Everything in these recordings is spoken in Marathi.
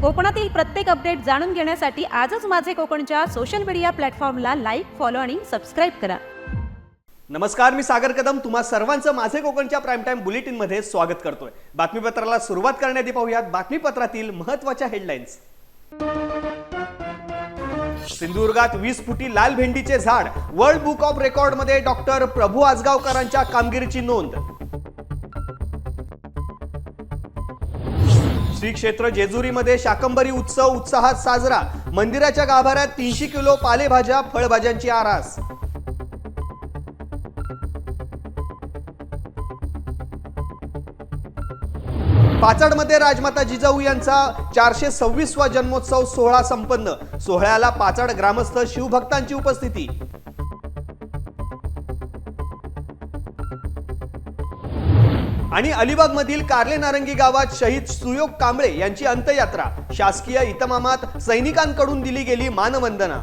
कोकणातील प्रत्येक अपडेट जाणून घेण्यासाठी आजच माझे कोकणच्या सोशल मीडिया प्लॅटफॉर्मला लाईक, फॉलो आणि सबस्क्राईब करा. नमस्कार, मी सागर कदम तुम्हा सर्वांचं माझे कोकणच्या प्राईम टाइम बुलेटिन मध्ये स्वागत करतोय. बातमीपत्राला सुरुवात करण्याआधी पाहूयात बातमीपत्रातील महत्त्वाच्या हेडलाईन्स. सिंधुदुर्गात 20 फुटी लाल भेंडीचे झाड, वर्ल्ड बुक ऑफ रेकॉर्ड मध्ये डॉक्टर प्रभू आजगावकरांच्या कामगिरीची नोंद. श्री क्षेत्र जेजुरीमध्ये शाकंभरी उत्सव उत्साहात साजरा, मंदिराच्या गाभाऱ्यात 300 किलो पालेभाज्या फळभाज्यांची आरास. पाचडमध्ये राजमाता जिजाऊ यांचा 426वा जन्मोत्सव सोहळा संपन्न, सोहळ्याला पाचड ग्रामस्थ शिवभक्तांची उपस्थिती. आणि अलिबाग मधील कारले नारंगी गावात शहीद सुयोग कांबळे यांची अंत्ययात्रा, शासकीय इतमामात सैनिकांकडून दिली गेली मानवंदना.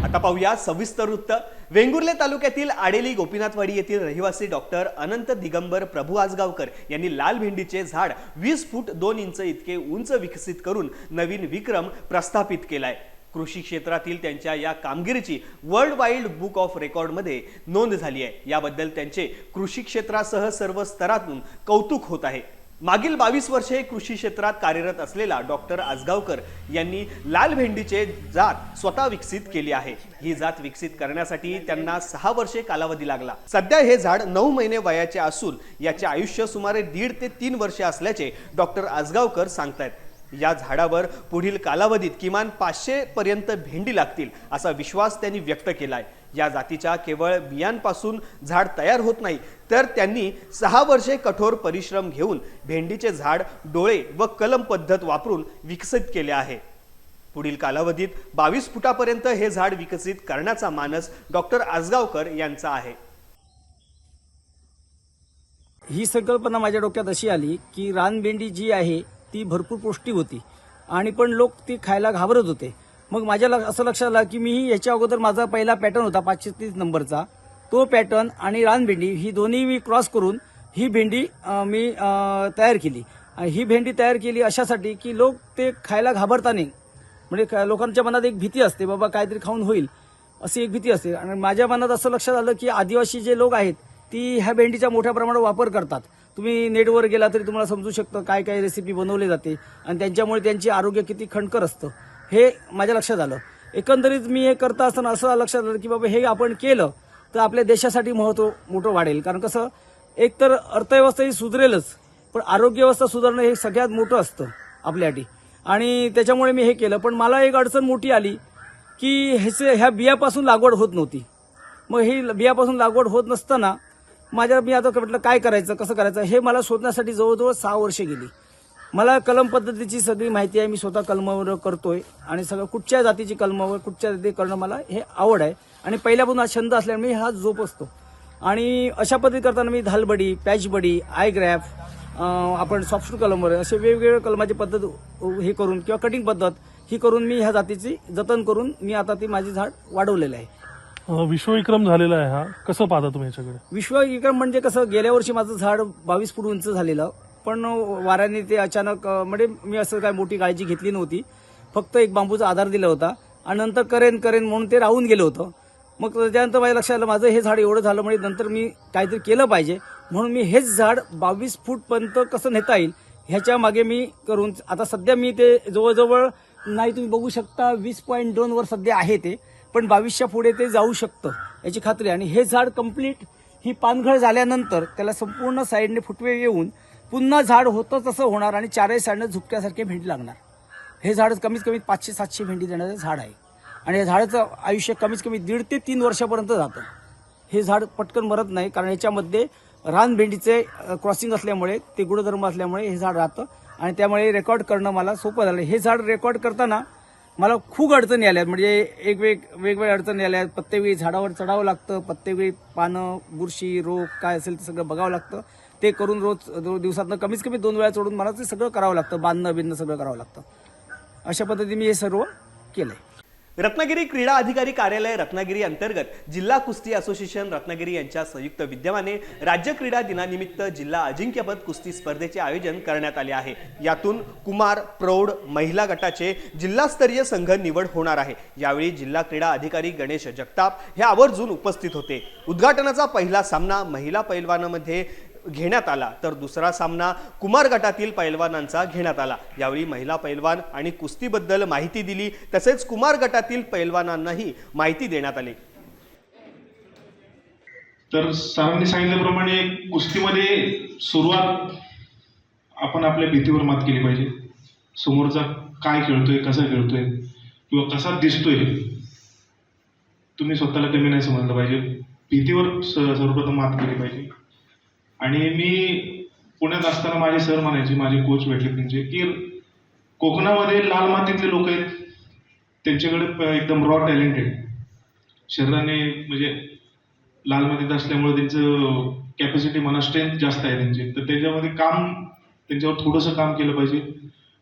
आता पाहूया सविस्तर वृत्त. वेंगुर्ले तालुक्यातील आडेली गोपीनाथवाडी येथील रहिवासी डॉक्टर अनंत दिगंबर प्रभू आजगावकर यांनी लाल भेंडीचे झाड 20 फूट 2 इंच इतके उंच विकसित करून नवीन विक्रम प्रस्थापित केलाय. कृषी क्षेत्रातील त्यांच्या या कामगिरीची world wild book of record मध्ये नोंद झाली आहे. याबद्दल त्यांचे कृषी क्षेत्रासह सर्व स्तरातून कौतुक होत आहे. मागील 22 वर्षे कृषी क्षेत्रात कार्यरत असलेला डॉक्टर आजगावकर यांनी लाल भेंडीचे जात स्वतः विकसित केली आहे. ही जात विकसित करण्यासाठी त्यांना 6 वर्षे कालावधी लागला. सध्या हे झाड 9 महिने वयाचे असून याचे आयुष्य सुमारे 1.5 ते 3 वर्षे असल्याचे डॉक्टर आजगावकर सांगतायत. या झाडावर पुढील कालावधीत किमान 500 पर्यंत भेंडी लागतील असा विश्वास त्यांनी व्यक्त केलाय. या जातीच्या केवळ बियांपासून झाड तयार होत नाही, तर त्यांनी 6 वर्षे कठोर परिश्रम घेऊन भेंडीचे झाड डोळे व कलम पद्धत वापरून विकसित केले आहे. पुढील कालावधीत 22 फुटापर्यंत हे झाड विकसित करण्याचा मानस डॉक्टर आजगावकर यांचा आहे. ही संकल्पना माझ्या डोक्यात अशी आली की रानभेंडी जी आहे ती भरपूर पौष्टिक होती आणि पण लोक ती खायला घाबरत होते. मग माझ्या असं लक्षात आलं की मी याच्या अगोदर माझा पहिला पॅटर्न होता 530 नंबरचा, तो पॅटर्न आणि रानभेंडी ही दोन्ही मी क्रॉस करून ही भेंडी मी तयार केली. ही भेंडी तयार केली अशासाठी की लोक ते खायला घाबरता नाही, म्हणजे लोकांच्या मनात एक भीती असते, बाबा काहीतरी खाऊन होईल अशी एक भीती असते. आणि माझ्या मनात असं लक्षात आलं की आदिवासी जे लोक आहेत ती ह्या भेंडीचा मोठ्या प्रमाणात वापर करतात. तुम्ही नेटवर गेला तरी तुम्हाला समजू शकतं काय काय रेसिपी बनवली जाते आणि त्यांच्यामुळे त्यांचे आरोग्य किती खणकर असतं हे माझ्या लक्षात आलं. एकंदरीत मी हे करता असताना असं लक्षात आलं की बाबा हे आपण केलं तर आपल्या देशासाठी महत्त्व मोठं वाढेल. कारण कसं, एक तर अर्थव्यवस्था ही सुधरेलच, पण आरोग्यव्यवस्था सुधारणं हे सगळ्यात मोठं असतं आपल्यासाठी. आणि त्याच्यामुळे मी हे केलं. पण मला एक अडचण मोठी आली की ह्या बियापासून लागवड होत नव्हती. मग ही बियापासून लागवड होत नसताना मी आता म्हटलं काय करायचं, कसं करायचं हे मला शोधण्यासाठी जवळजवळ 6 वर्षे गेली. मला कलम पद्धतीची सगळी माहिती आहे, मी स्वतः कलमावर करतोय आणि सगळं कुठच्या जातीची कलमावर कुठच्या जाती करणं मला हे आवड आहे आणि पहिल्यापासून हा छंद असल्यामुळे हा जोप असतो. आणि अशा पद्धती करताना मी धालबडी, पॅचबडी, आयग्रॅफ, आपण सॉफ्ट कलमवर असे वेगवेगळे कलमाची पद्धत हे करून किंवा कटिंग पद्धत ही करून मी ह्या जातीची जतन करून मी आता ती माझी झाड वाढवलेलं आहे. विश्वविक्रम झालेला आहे हा, कसं पाहता तुम्ही याच्याकडे? विश्वविक्रम म्हणजे कसं, गेल्या वर्षी माझं झाड 22 फूट उंच झालेलं, पण वाऱ्याने ते अचानक म्हणजे मी असं काय मोठी काळजी घेतली नव्हती, फक्त एक बांबूचा आधार दिला होता आणि नंतर करेन म्हणून ते राहून गेलं होतं. मग त्याच्यानंतर माझ्या लक्षात आलं माझं हे झाड एवढं झालं म्हणजे नंतर मी काहीतरी केलं पाहिजे, म्हणून मी हेच झाड 22 फूटपर्यंत कसं नेता येईल ह्याच्या मागे मी करून आता सध्या मी ते जवळजवळ नाही तुम्ही बघू शकता 20.2 वर सध्या आहे ते, पण 22च्या पुढे ते जाऊ शकतं याची खात्री. आणि हे झाड कंप्लीट ही पानघळ झाल्यानंतर त्याला संपूर्ण साईडने फुटवे येऊन पुन्हा झाड होतं तसं होणार आणि चारही साईडने झुपक्यासारखे भेंडी लागणार. हे झाड कमीत कमी 500-700 भेंडी देणारं झाड आहे आणि या झाडाचं आयुष्य कमीत कमी 1.5 ते 3 वर्षापर्यंत जातं. हे झाड पटकन मरत नाही, कारण याच्यामध्ये रानभेंडीचे क्रॉसिंग असल्यामुळे, ते गुणधर्म असल्यामुळे हे झाड राहतं आणि त्यामुळे रेकॉर्ड करणं मला सोपं झालं. हे झाड रेकॉर्ड करताना मला खूप अडचणी आल्या, म्हणजे वेगवेगळ्या अडचणी आल्या. प्रत्येक झाडावर चढावं लागतं, प्रत्येक पानं, बुरशी, रोग काय असेल ते सगळं बघावं लागतं. ते करून रोज दिवसातनं कमीत कमी 2 वेळा चढून मला ते सगळं करावं लागतं, बांधणं सगळं करावं लागतं. अशा पद्धतीने मी हे सर्व केलंय. रत्नागिरी क्रीडा अधिकारी कार्यालय रत्नागिरी अंतर्गत जिल्हा कुस्ती असोसिएशन रत्नागिरी यांच्या संयुक्त विद्यमाने राज्य क्रीडा दिनानिमित्त जिल्हा अजिंक्यपद कुस्ती स्पर्धेचे आयोजन करण्यात आले आहे। यातून कुमार, प्रौढ, महिला गटाचे जिल्हास्तरीय संघ निवड होणार आहे। यावेळी जिल्हा क्रीडा अधिकारी गणेश जगताप हे आवर्जून उपस्थित होते। उद्घाटनाचा पहिला सामना महिला पैलवानांमध्ये घेण्यात आला तर दुसरा सामना कुमार गटातील पैलवानांचा घेण्यात आला। यावेळी महिला पैलवान आणि कुस्तीबद्दल माहिती दिली, तसेच कुमार गटातील पैलवानांनाही माहिती देण्यात आली। तर सरांनी सांगितल्याप्रमाणे कुस्तीमध्ये सुरुवात आपण आपल्या भीतीवर मात केली पाहिजे। समोरचा काय खेळतोय, कसा खेळतोय किंवा कसा दिसतोय, तुम्ही स्वतःला कमी नाही समजलं पाहिजे। भीतीवर सर्वप्रथम मात केली पाहिजे। आणि मी पुण्यात असताना माझे सर म्हणायचे, माझे कोच भेटले त्यांचे, की कोकणामध्ये लाल मातीतले लोक आहेत, त्यांच्याकडे एकदम रॉ टॅलेंट आहे, शरीराने म्हणजे लाल मातीत असल्यामुळे त्यांचं कॅपॅसिटी म्हणा, स्ट्रेंथ जास्त आहे त्यांची, तर त्याच्यामध्ये त्यांच्यावर थोडंसं काम केलं पाहिजे,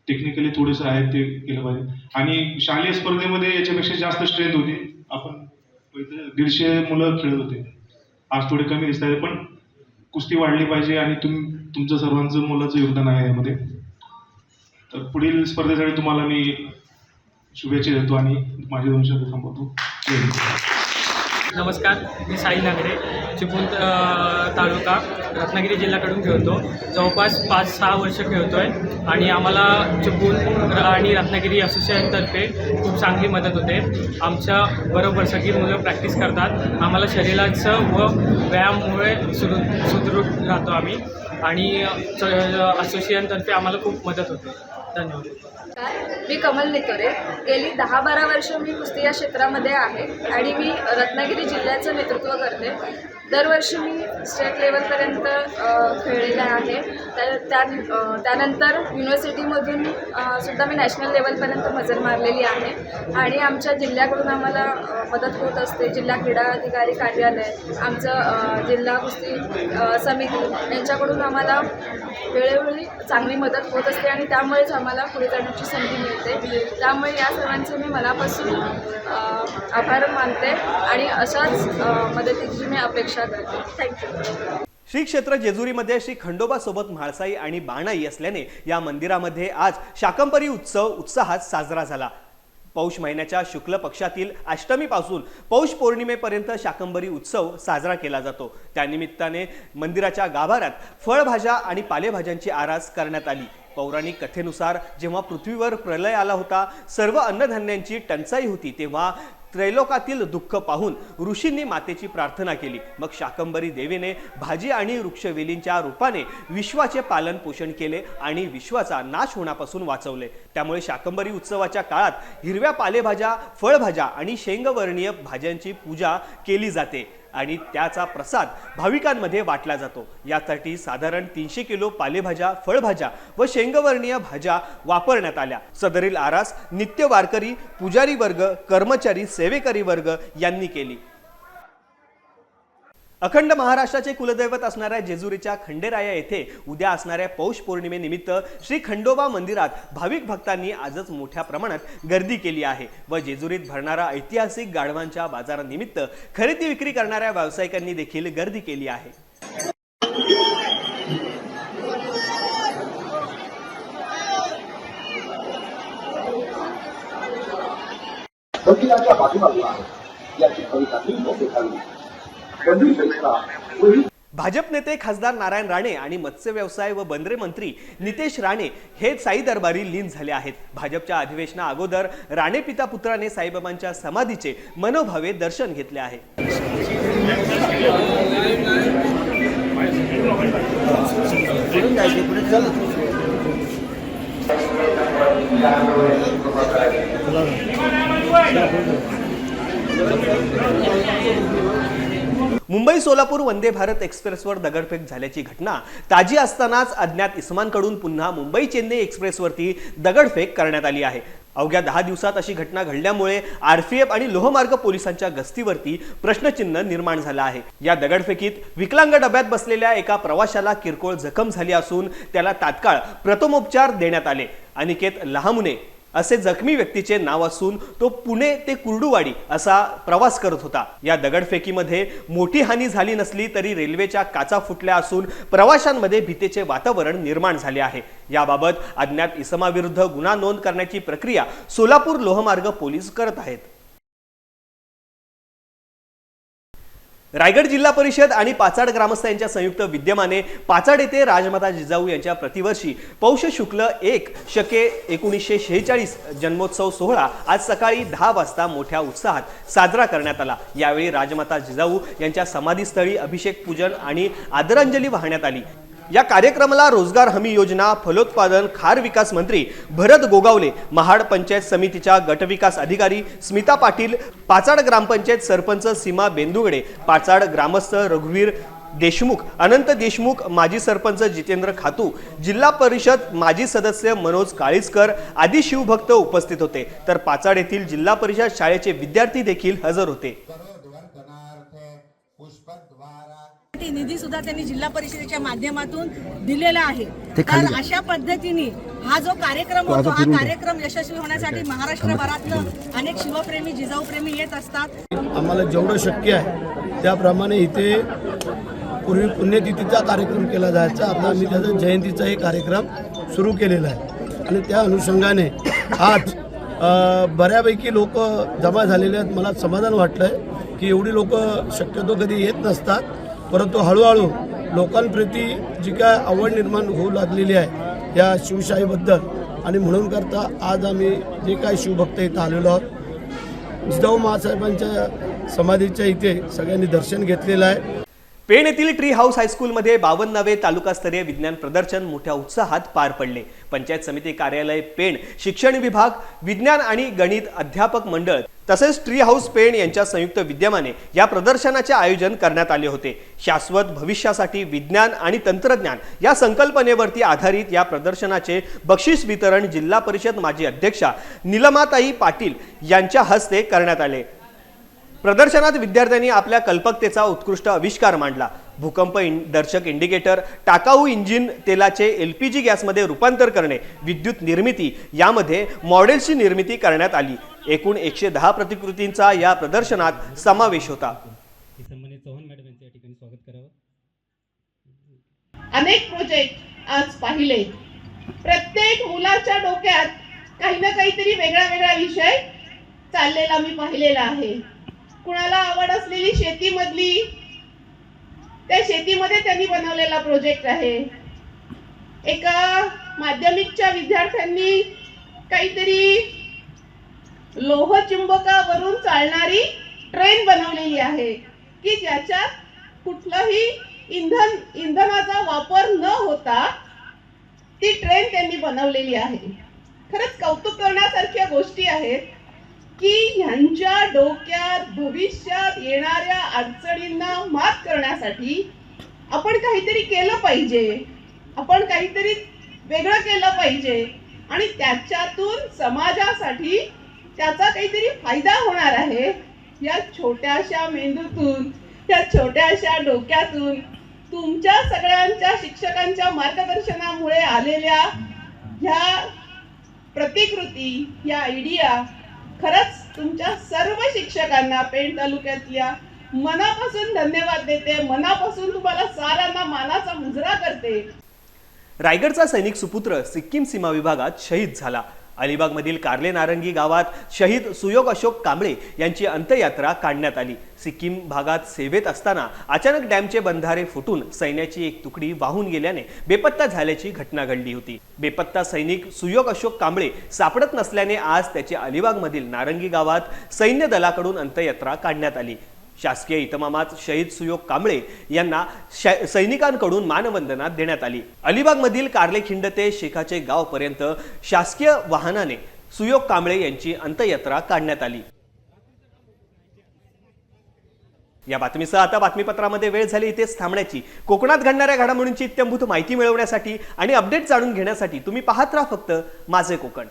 टेक्निकली थोडंसं आहे ते केलं पाहिजे। आणि शालेय स्पर्धेमध्ये याच्यापेक्षा जास्त स्ट्रेंथ होती, आपण 150 मुलं खेळत होते, आज थोडे कमी दिसत आहे, पण कुस्ती वाढली पाहिजे आणि तुमचं सर्वांचं मुलाचं योगदान आहे यामध्ये। तर पुढील स्पर्धेसाठी तुम्हाला मी शुभेच्छा देतो आणि माझे 2 शब्द थांबवतो। नमस्कार, मी साई नागरे, चिपळूण तालुका रत्नागिरी जिल्ह्याकडून खेळतो। जवळपास 5-6 वर्ष खेळतो आहे आणि आम्हाला चिपळूण आणि रत्नागिरी असोसिएशनतर्फे खूप चांगली मदत होते। आमच्या बरोबर सगळी मुलं प्रॅक्टिस करतात, आम्हाला शरीराचं व व्यायामामुळे सुदृढ राहतो आम्ही आणि असोसिएशनतर्फे आम्हाला खूप मदत होते। धन्यवाद। मी कमल नितोरे, गेली 10-12 वर्ष मी कुस्ती या क्षेत्रामध्ये आहे आणि मी रत्नागिरी जिल्ह्याचं नेतृत्व करते। दरवर्षी मी स्टेट लेवलपर्यंत खेळलेले आहे, त्यानंतर युनिव्हर्सिटीमधून सुद्धा मी नॅशनल लेवलपर्यंत मजल मारलेली आहे आणि आमच्या जिल्ह्याकडून आम्हाला मदत होत असते। जिल्हा क्रीडा अधिकारी कार्यालय, आमचं जिल्हा कुस्ती समिती यांच्याकडून आम्हाला वेळोवेळी चांगली मदत होत असते आणि त्यामुळेच आम्हाला पुढे जाण्याची संधी मिळते। त्यामुळे या सर्वांचे मी मनापासून आभार मानते आणि अशाच मदतीची मी अपेक्षा करते। थँक्यू। श्री क्षेत्र जेजुरीमध्ये श्री खंडोबा सोबत म्हाळसाई आणि बाणाई असल्याने या मंदिरामध्ये आज शाकंभरी उत्सव उत्साहात साजरा झाला। पौष महिन्याच्या शुक्ल पक्षातील अष्टमीपासून पौष पौर्णिमेपर्यंत शाकंभरी उत्सव साजरा केला जातो। त्यानिमित्ताने मंदिराच्या गाभाऱ्यात फळभाज्या आणि पालेभाज्यांची आरास करण्यात आली। पौराणिक कथेनुसार जेव्हा पृथ्वीवर प्रलय आला होता, सर्व अन्नधान्यांची टंचाई होती, तेव्हा त्रैलोकातील दुःख पाहून ऋषींनी मातेची प्रार्थना केली। मग शाकंभरी देवीने भाजी आणि वृक्षवेलींच्या रूपाने विश्वाचे पालन पोषण केले आणि विश्वाचा नाश होण्यापासून वाचवले। त्यामुळे शाकंभरी उत्सवाच्या काळात हिरव्या पालेभाज्या, फळभाज्या आणि शेंगवर्णीय भाज्यांची पूजा केली जाते आणि त्याचा प्रसाद भाविकांमध्ये वाटला जातो। यासाठी साधारण 300 किलो पालेभाज्या, फळभाज्या व शेंगवर्णीय भाज्या वापरण्यात आल्या। सदरील आरास नित्य वारकरी, पुजारी वर्ग, कर्मचारी, सेवेकरी वर्ग यांनी केली। अखंड महाराष्ट्राचे कुलदैवत असणाऱ्या जेजुरीच्या खंडेराया येथे उद्या असणाऱ्या पौष पौर्णिमेनिमित्त श्री खंडोबा मंदिरात भाविक भक्तांनी आजच मोठ्या प्रमाणात गर्दी केली आहे व जेजुरीत भरणारा ऐतिहासिक गाढवांच्या बाजारानिमित्त खरेदी विक्री करणाऱ्या व्यावसायिकांनी देखील गर्दी केली आहे। वकिलाच्या पाठीमागून आहे याची कविता भाजप नेते खासदार नारायण राणे आणि मत्स्य व्यवसाय व बंदरे मंत्री नितेश राणे हे साई दरबारी लीन झाले आहेत। भाजपच्या अधिवेशना अगोदर राणे पिता पुत्राने साईबाबांच्या समाधीचे मनोभावे दर्शन घेतले आहे। मुंबई सोलापूर वंदे भारत एक्सप्रेसवर दगडफेक झाल्याची घटना ताजी असतानाच अज्ञात इसमांकडून पुन्हा मुंबई चेन्नई एक्सप्रेसवरती दगडफेक करण्यात आली आहे। अवघ्या 10 दिवसात अशी घटना घडल्यामुळे आरपीएफ आणि लोहमार्ग पोलिसांच्या गस्तीवरती प्रश्नचिन्ह निर्माण झालं आहे। या दगडफेकीत विकलांग डब्यात बसलेल्या एका प्रवाशाला किरकोळ जखम झाली असून त्याला तात्काळ प्रथमोपचार देण्यात आले। अनिकेत लहामुने असे जखमी व्यक्तीचे नाव असून तो पुणे ते कुर्डुवाडी असा प्रवास करत होता। या दगडफेकीमध्ये मोठी हानी झाली नसली तरी रेल्वेच्या काचा फुटल्या असून प्रवाशांमध्ये भीतीचे वातावरण निर्माण झाले आहे। याबाबत अज्ञात इसमाविरुद्ध गुन्हा नोंद करण्याची प्रक्रिया सोलापूर लोहमार्ग पोलीस करत आहेत। रायगड जिल्हा परिषद आणि पाचाड ग्रामस्थांच्या संयुक्त विद्यमाने पाचाड येथे राजमाता जिजाऊ यांच्या प्रतिवर्षी पौष शुक्ल 1 शके 1946 जन्मोत्सव सोहळा आज सकाळी 10 वाजता मोठ्या उत्साहात साजरा करण्यात आला। यावेळी राजमाता जिजाऊ यांच्या समाधीस्थळी अभिषेक पूजन आणि आदरांजली वाहण्यात आली। या कार्यक्रमाला रोजगार हमी योजना, फलोत्पादन, खार विकास मंत्री भरत गोगावले, महाड पंचायत समितीच्या गटविकास अधिकारी स्मिता पाटील, पाचाड ग्रामपंचायत सरपंच सीमा बेंदुगडे, पाचाड ग्रामस्थ रघुवीर देशमुख, अनंत देशमुख, माजी सरपंच जितेंद्र खातू, जिल्हा परिषद माजी सदस्य मनोज काळीजकर आदी शिवभक्त उपस्थित होते। तर पाचाड येथील जिल्हा परिषद शाळेचे विद्यार्थी देखील हजर होते। निधी सुद्धा त्यांनी जिल्हा परिषदेच्या माध्यमातून दिलेला आहे। तर अशा पद्धतीने हा जो कार्यक्रम होतो, हा कार्यक्रम यशस्वी होण्यासाठी महाराष्ट्रभरातनं अनेक शिवप्रेमी, जिजाऊप्रेमी येत असतात। आम्हाला जेवढं शक्य आहे त्याप्रमाणे इथे पूर्वी पुण्यतिथीचा कार्यक्रम केला जायचा, आता आम्ही त्याचा जयंतीचाही कार्यक्रम सुरू केलेला आहे आणि त्या अनुषंगाने आज बऱ्यापैकी लोक जमा झालेले आहेत। मला समाधान वाटलंय की एवढी लोक शक्यतो कधी येत नसतात, परंतु हळूहळू लोकांप्रती जी काय आवड निर्माण होऊ लागलेली आहे या शिवशाहीबद्दल, आणि म्हणून करता आज आम्ही जे काही शिवभक्त इथं आलेलो आहोत, जिजाऊ माँसाहेबांच्या समाधीच्या इथे सगळ्यांनी दर्शन घेतलेलं आहे। पेण येथील ट्री हाऊस हायस्कूलमध्ये 52वे तालुकास्तरीय विज्ञान प्रदर्शन मोठ्या उत्साहात पार पडले। पंचायत समिती कार्यालय पेण, शिक्षण विभाग, विज्ञान आणि गणित अध्यापक मंडळ तसेच ट्री हाऊस पेण यांच्या संयुक्त विद्यमाने या प्रदर्शनाचे आयोजन करण्यात आले होते। शाश्वत भविष्यासाठी विज्ञान आणि तंत्रज्ञान या संकल्पनेवरती आधारित या प्रदर्शनाचे बक्षीस वितरण जिल्हा परिषद माजी अध्यक्षा निलमाताई पाटील यांच्या हस्ते करण्यात आले। प्रदर्शनात विद्यार्थ्यांनी आपल्या कल्पकतेचा उत्कृष्ट आविष्कार मांडला। भूकंप दर्शक इंडिकेटर, टाकाऊ इंजिन तेलाचे LPG गॅसमध्ये रूपांतर करणे, विद्युत निर्मिती यामध्ये मॉडेल्सची निर्मिती करण्यात आली। एकूण 110 प्रतिकृतींचा या प्रदर्शनात समावेश होता। अनेक प्रोजेक्ट आज पाहिले, प्रत्येक मुलाच्या डोक्यात काही ना काहीतरी वेगळा वेगळा विषय चाललेला मी पाहिलेला आहे। कुणाला आवड असलेली शेतीमधली, त्या शेतीमध्ये त्यांनी बनवलेला प्रोजेक्ट आहे। एका माध्यमिकच्या विद्यार्थ्यांनी काहीतरी लोहचुंबकावरून चालणारी ट्रेन बनवलेली आहे की ज्याच्यात कुठलाही इंधनाचा वापर न होता ती ट्रेन त्यांनी बनवलेली आहे। खरंच कौतुक करण्यासारख्या गोष्टी आहेत की ह्यांच्या डोक्यात भविष्यात येणाऱ्या अडचणींना मात करण्यासाठी आपण काहीतरी केलं पाहिजे, आपण काहीतरी वेगळं केलं पाहिजे आणि त्याच्यातून समाजासाठी त्याचा काहीतरी फायदा होणार आहे। या छोट्याशा मेंदूतून, त्या छोट्याशा डोक्यातून तुमच्या सगळ्यांच्या शिक्षकांच्या मार्गदर्शनामुळे आलेल्या ह्या प्रतिकृती, या आयडिया खरंच तुमच्या सर्व शिक्षकांना पेण तालुक्यातल्या मनापासून धन्यवाद देते, मनापासून तुम्हाला साऱ्यांना मानाचा मुजरा करते। रायगडचा सैनिक सुपुत्र सिक्कीम सीमा विभागात शहीद झाला। अलिबागमधील कारले नारंगी गावात शहीद सुयोग अशोक कांबळे यांची अंत्ययात्रा काढण्यात आली। सिक्कीम भागात सेवेत असताना अचानक डॅमचे बंधारे फुटून सैन्याची एक तुकडी वाहून गेल्याने बेपत्ता झाल्याची घटना घडली होती। बेपत्ता सैनिक सुयोग अशोक कांबळे सापडत नसल्याने आज त्याची अलिबागमधील नारंगी गावात सैन्य दलाकडून अंत्ययात्रा काढण्यात आली। शासकीय इतमामात शहीद सुयोग कांबळे यांना सैनिकांकडून मानवंदना देण्यात आली। अलिबागमधील कारलेखिंड ते शेखाचे गाव पर्यंत शासकीय वाहनाने सुयोग कांबळे यांची अंत्ययात्रा काढण्यात आली। या बातमीसह आता बातमीपत्रामध्ये वेळ झाली इथेच थांबण्याची। कोकणात घडणाऱ्या घडामोडींची इत्थंभूत माहिती मिळवण्यासाठी आणि अपडेट जाणून घेण्यासाठी तुम्ही पाहत राहा फक्त माझे कोकण।